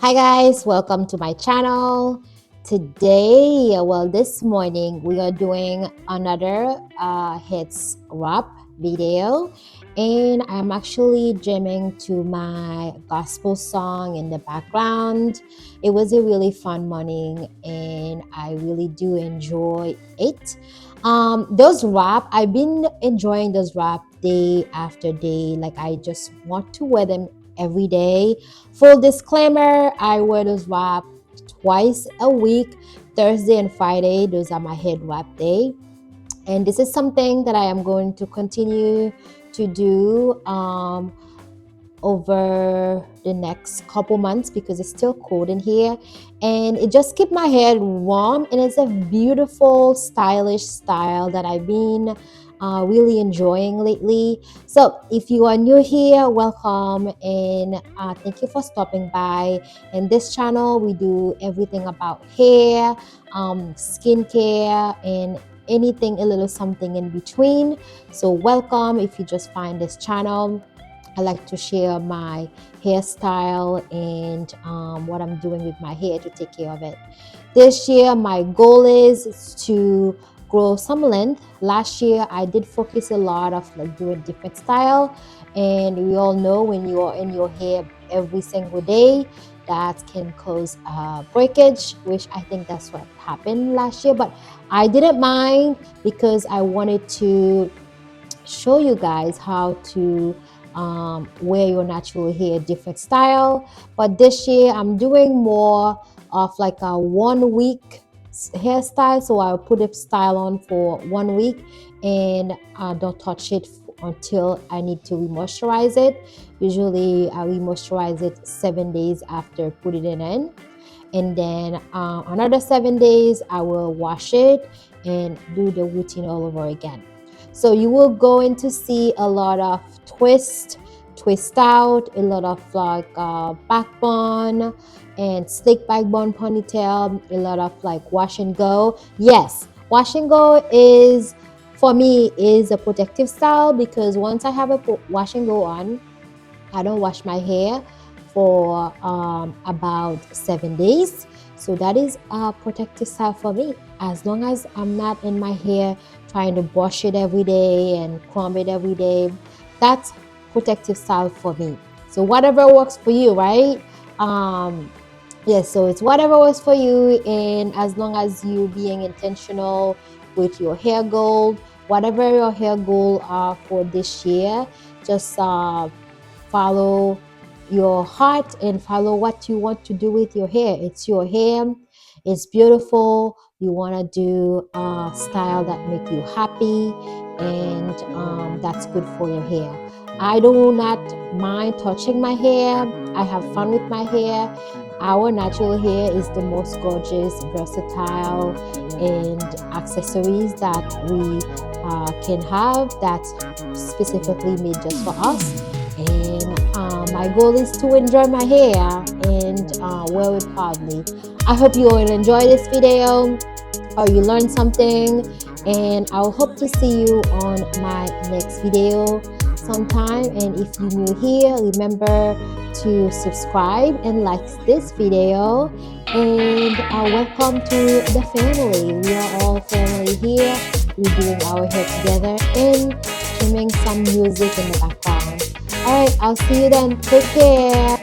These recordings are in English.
Hi guys, welcome to my channel. Today, this morning we are doing another hits wrap video, and I'm actually jamming to my gospel song in the background. It was a really fun morning, and I really do enjoy it. Those wrap, I've been enjoying those wrap day after day. Like I just want to wear them every day. Full disclaimer, I wear those wrap twice a week, Thursday and Friday. Those are my head wrap day. And this is something that I am going to continue to do over the next couple months because it's still cold in here, and it just keeps my hair warm, and it's a beautiful stylish style that I've been really enjoying lately. So if you are new here, welcome, and thank you for stopping by. In this channel we do everything about hair, skincare, and anything a little something in between. So welcome. If you just find this channel, I like to share my hairstyle and what I'm doing with my hair to take care of it. This year, my goal is to grow some length. Last year, I did focus a lot of like doing different style, and we all know when you are in your hair every single day, that can cause breakage, which I think that's what happened last year. But I didn't mind because I wanted to show you guys how to wear your natural hair different style. But this year I'm doing more of like a 1 week hairstyle, so I'll put a style on for 1 week and don't touch it until I need to re-moisturize it. Usually I re-moisturize it 7 days after putting it in, and then another 7 days I will wash it and do the routine all over again. So you will going to see a lot of twist out, a lot of like back bun and slick back bun ponytail, a lot of like wash and go. Yes, wash and go is for me is a protective style because once I have a wash and go on, I don't wash my hair for about 7 days. So that is a protective style for me. As long as I'm not in my hair trying to brush it every day and comb it every day, that's protective style for me. So whatever works for you, right? Yes, so it's whatever works for you, and as long as you being intentional with your hair goal, whatever your hair goal are for this year, just follow your heart and follow what you want to do with your hair. It's your hair, it's beautiful. You want to do a style that make you happy, and that's good for your hair. I do not mind touching my hair. I have fun with my hair. Our natural hair is the most gorgeous, versatile, and accessories that we can have, that's specifically made just for us. And my goal is to enjoy my hair and wear it proudly. I hope you all enjoy this video or you learned something, and I'll hope to see you on my next video sometime. And if you're new here, remember to subscribe and like this video, and welcome to the family. We are all family here. We're doing our hair together and streaming some music in the background. All right, I'll see you then. Take care.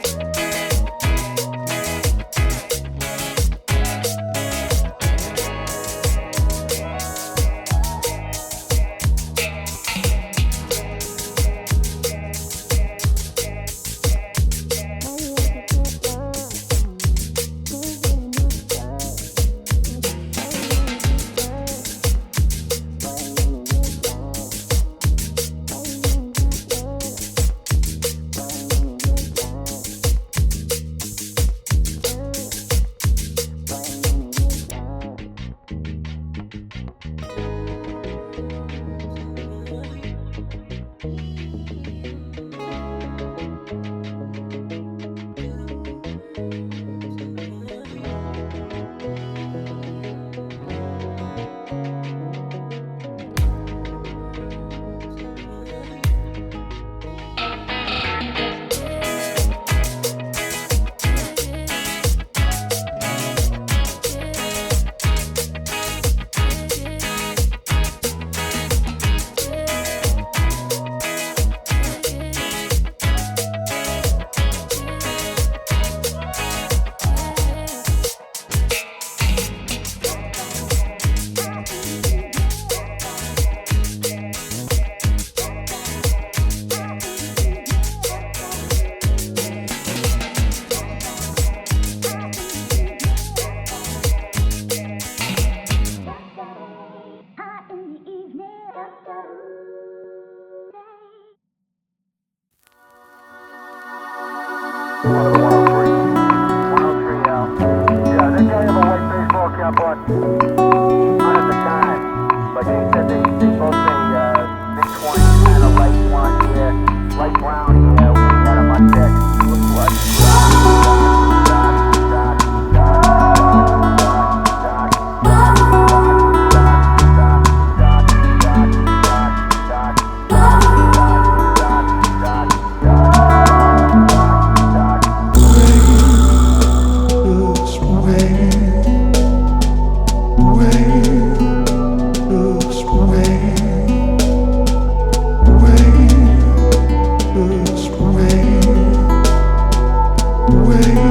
Wait.